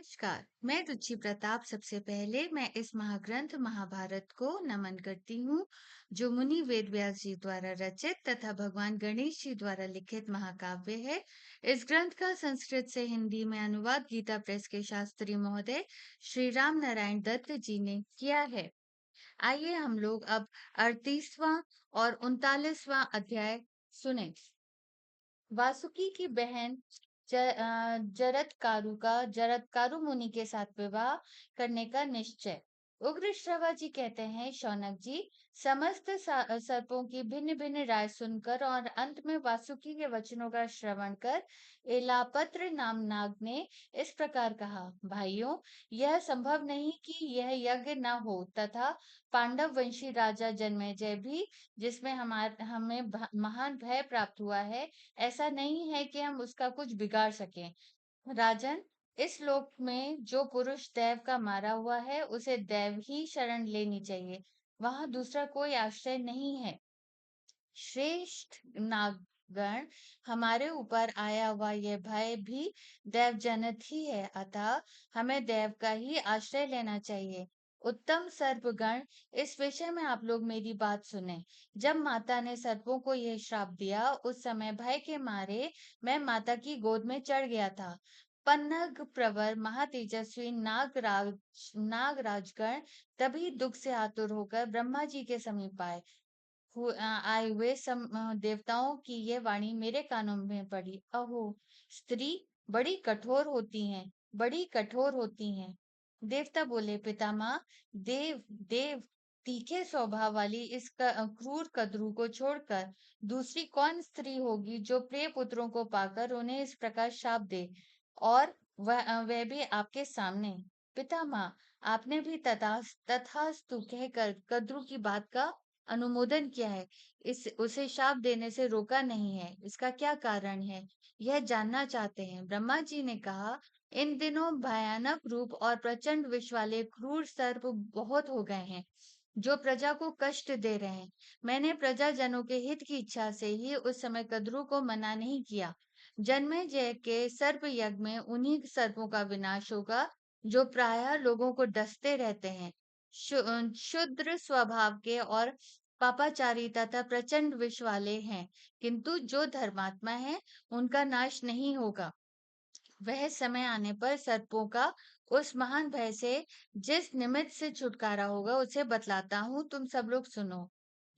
नमस्कार। मैं रुचि प्रताप। सबसे पहले मैं इस महाग्रंथ महाभारत को नमन करती हूँ, जो मुनि वेद व्यास जी द्वारा रचित तथा भगवान गणेश जी द्वारा लिखित महाकाव्य है। इस ग्रंथ का संस्कृत से हिंदी में अनुवाद गीता प्रेस के शास्त्री महोदय श्री राम नारायण दत्त जी ने किया है। आइए हम लोग अब 38वां और 39वां अध्याय सुने। वासुकी की बहन जरत्कारु मुनि के साथ विवाह करने का निश्चय। उग्र श्रवा जी कहते हैं, शौनक जी, समस्त सर्पों की भिन्न भिन्न राय सुनकर और अंत में वासुकी के वचनों का श्रवण कर एलापत्र नाम नाग ने इस प्रकार कहा, भाइयों, यह संभव नहीं कि यह यज्ञ न हो तथा पांडव वंशी राजा जन्मेजय भी, जिसमें हमें महान भय प्राप्त हुआ है, ऐसा नहीं है कि हम उसका कुछ बिगाड़ सकें। राजन, इस लोक में जो पुरुष दैव का मारा हुआ है, उसे दैव ही शरण लेनी चाहिए। वहां दूसरा कोई आश्रय नहीं है। श्रेष्ठ नागगण, हमारे ऊपर आया हुआ यह भय भी दैव जनित ही है, अतः हमें दैव का ही आश्रय लेना चाहिए। उत्तम सर्पगण, इस विषय में आप लोग मेरी बात सुने। जब माता ने सर्पों को यह श्राप दिया, उस समय भय के मारे मैं माता की गोद में चढ़ गया था। पन्नग प्रवर महातेजस्वी नागराजगण तभी दुख से आतुर होकर ब्रह्मा जी के समीप आए। आए हुए देवताओं की ये वाणी मेरे कानों में पड़ी। अहो, स्त्री बड़ी कठोर होती हैं, बड़ी कठोर होती हैं। देवता बोले, पितामह, देव देव तीखे स्वभाव वाली इस क्रूर कद्रू को छोड़कर दूसरी कौन स्त्री होगी जो प्रिय पुत्रों को पाकर उन्हें इस प्रकार शाप दे, और वह भी आपके सामने। पितामह, आपने भी तथास्तु कहकर कद्रू की बात का अनुमोदन किया है। इस उसे शाप देने से रोका नहीं है। इसका क्या कारण है, यह जानना चाहते हैं। ब्रह्मा जी ने कहा, इन दिनों भयानक रूप और प्रचंड विष वाले क्रूर सर्प बहुत हो गए हैं, जो प्रजा को कष्ट दे रहे हैं। मैंने जनों के हित की इच्छा से ही उस समय कद्रू को मना नहीं किया। जन्मेजय के सर्प यज्ञ में उन्हीं सर्पों का विनाश होगा, जो प्रायः लोगों को डसते रहते हैं। शुद्र स्वभाव के और पापाचारी तथा प्रचंड विष वाले हैं, किंतु जो धर्मात्मा है, उनका नाश नहीं होगा। वह समय आने पर सर्पों का उस महान भय से जिस निमित्त से छुटकारा होगा, उसे बतलाता हूँ, तुम सब लोग सुनो।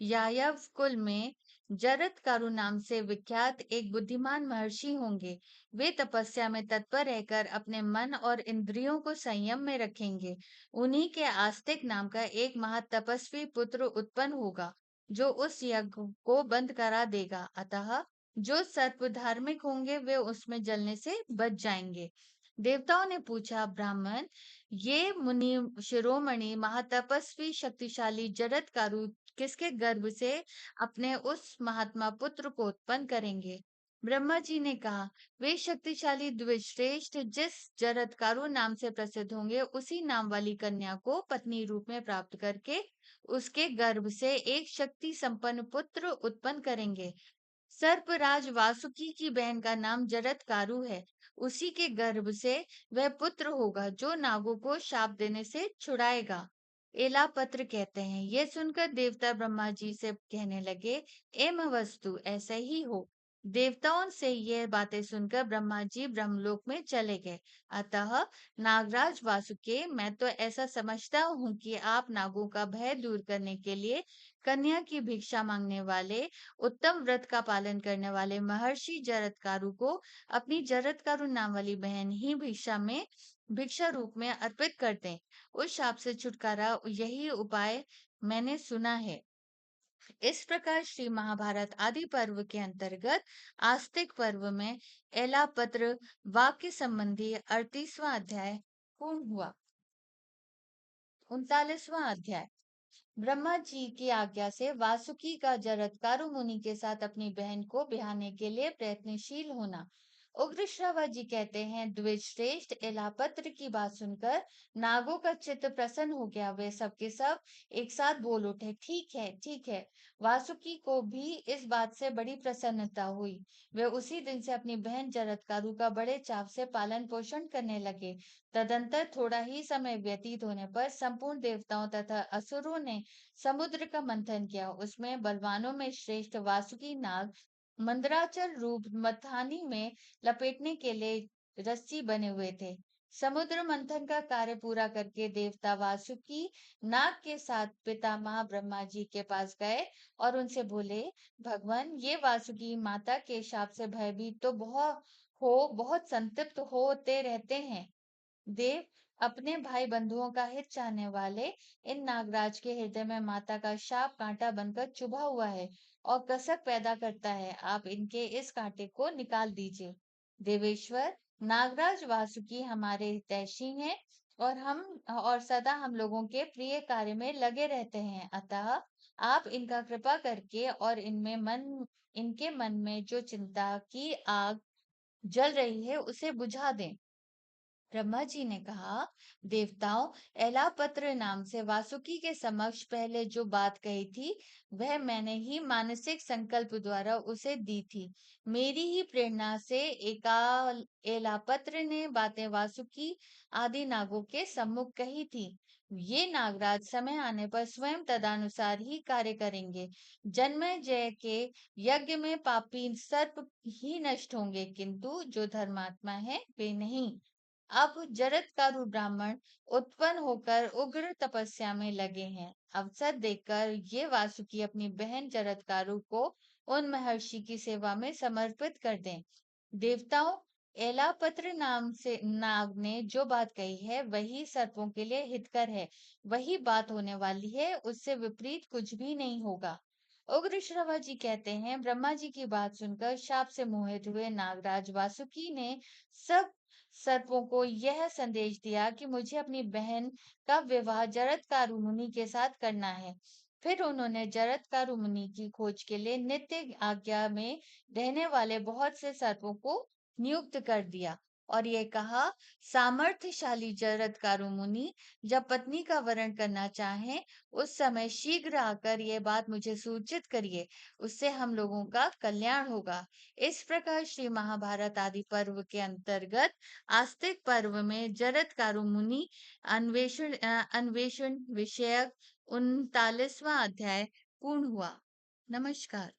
यायव कुल में जरत्कारु नाम से विख्यात एक बुद्धिमान महर्षि होंगे। वे तपस्या में तत्पर रहकर अपने मन और इंद्रियों को संयम में रखेंगे। उन्हीं के आस्तिक नाम का एक महातपस्वी पुत्र उत्पन्न होगा, जो उस यज्ञ को बंद करा देगा। अतः जो सर्प धार्मिक होंगे, वे उसमें जलने से बच जाएंगे। देवताओं ने पूछा, ब्राह्मण, ये मुनि शिरोमणि महातपस्वी शक्तिशाली जरत्कारु किसके गर्भ से अपने उस महात्मा पुत्र को उत्पन्न करेंगे? ब्रह्मा जी ने कहा, वे शक्तिशाली द्विश्रेष्ठ जिस जरत्कारु नाम से प्रसिद्ध होंगे, उसी नाम वाली कन्या को पत्नी रूप में प्राप्त करके उसके गर्भ से एक शक्ति संपन्न पुत्र उत्पन्न करेंगे। सर्पराज वासुकी की बहन का नाम जरत्कारु है। उसी के गर्भ से वह पुत्र होगा, जो नागों को शाप देने से छुड़ाएगा। एलापत्र कहते हैं, ये सुनकर देवता ब्रह्मा जी से कहने लगे, एम वस्तु ऐसा ही हो। देवताओं से यह बातें सुनकर ब्रह्मा जी ब्रह्मलोक में चले गए। अतः नागराज वासुके, मैं तो ऐसा समझता हूँ कि आप नागों का भय दूर करने के लिए कन्या की भिक्षा मांगने वाले, उत्तम व्रत का पालन करने वाले महर्षि जरत्कारु को अपनी जरत्कारु नाम वाली बहन ही भिक्षा रूप में अर्पित कर दें। उस शाप से छुटकारा यही उपाय मैंने सुना है। इस प्रकार श्री महाभारत आदि पर्व के अंतर्गत आस्तिक पर्व में एलापत्र वाक्य संबंधी 38वां अध्याय पूर्ण हुआ। 39वां अध्याय। ब्रह्मा जी की आज्ञा से वासुकी का जरत्कारु मुनि के साथ अपनी बहन को ब्याहने के लिए प्रयत्नशील होना। उग्र श्रवा जी कहते हैं, द्विज श्रेष्ठ एलापत्र की बात सुनकर नागों का चित्त प्रसन्न हो गया। वे सबके सब एक साथ बोल उठे, ठीक है, ठीक है। वासुकी को भी इस बात से बड़ी प्रसन्नता हुई। वे उसी दिन से अपनी बहन जरत्कारु का बड़े चाव से पालन पोषण करने लगे। तदंतर थोड़ा ही समय व्यतीत होने पर संपूर्ण देवताओं तथा असुरों ने समुद्र का मंथन किया। उसमें बलवानों में श्रेष्ठ वासुकी नाग मंदराचल रूप मथानी में लपेटने के लिए रस्सी बने हुए थे। समुद्र मंथन का कार्य पूरा करके देवता वासुकी नाग के साथ पितामह ब्रह्मा जी के पास गए और उनसे बोले, भगवान, ये वासुकी माता के शाप से भयभीत तो बहुत संतप्त होते रहते हैं। देव, अपने भाई बंधुओं का हित चाहने वाले इन नागराज के हृदय में माता का शाप कांटा बनकर चुभा हुआ है और कसक पैदा करता है। आप इनके इस कांटे को निकाल दीजिए। देवेश्वर, नागराज वासुकी हमारे हितैषी हैं और सदा हम लोगों के प्रिय कार्य में लगे रहते हैं। अतः आप इनका कृपा करके और इनके मन में जो चिंता की आग जल रही है उसे बुझा दें। ब्रह्मा जी ने कहा, देवताओं, एलापत्र नाम से वासुकी के समक्ष पहले जो बात कही थी, वह मैंने ही मानसिक संकल्प द्वारा उसे दी थी। मेरी ही प्रेरणा से एकाल एलापत्र ने बातें वासुकी आदि नागों के सम्मुख कही थी। ये नागराज समय आने पर स्वयं तदानुसार ही कार्य करेंगे। जन्मेजय के यज्ञ में पापी सर्प ही नष्ट होंगे, किंतु जो धर्मात्मा है वे नहीं। अब जरत्कारु ब्राह्मण उत्पन्न होकर उग्र तपस्या में लगे हैं। अवसर देखकर ये वासुकी अपनी बहन जरत्कारु को उन महर्षि की सेवा में समर्पित कर दें। देवताओं, एलापत्र नाम से नाग ने जो बात कही है वही सर्पों के लिए हितकर है। वही बात होने वाली है, उससे विपरीत कुछ भी नहीं होगा। उग्र श्रवा जी कहते हैं, ब्रह्मा जी की बात सुनकर शाप से मोहित हुए नागराज वासुकी ने सब सर्पों को यह संदेश दिया कि मुझे अपनी बहन का विवाह जरत्कारु मुनि के साथ करना है। फिर उन्होंने जरत्कारु मुनि की खोज के लिए नित्य आज्ञा में रहने वाले बहुत से सर्पों को नियुक्त कर दिया और ये कहा, सामर्थ्यशाली जरत्कारु मुनि जब पत्नी का वरण करना चाहें, उस समय शीघ्र आकर ये बात मुझे सूचित करिए। उससे हम लोगों का कल्याण होगा। इस प्रकार श्री महाभारत आदि पर्व के अंतर्गत आस्तिक पर्व में जरत्कारु मुनि अन्वेषण विषयक 39वां अध्याय पूर्ण हुआ। नमस्कार।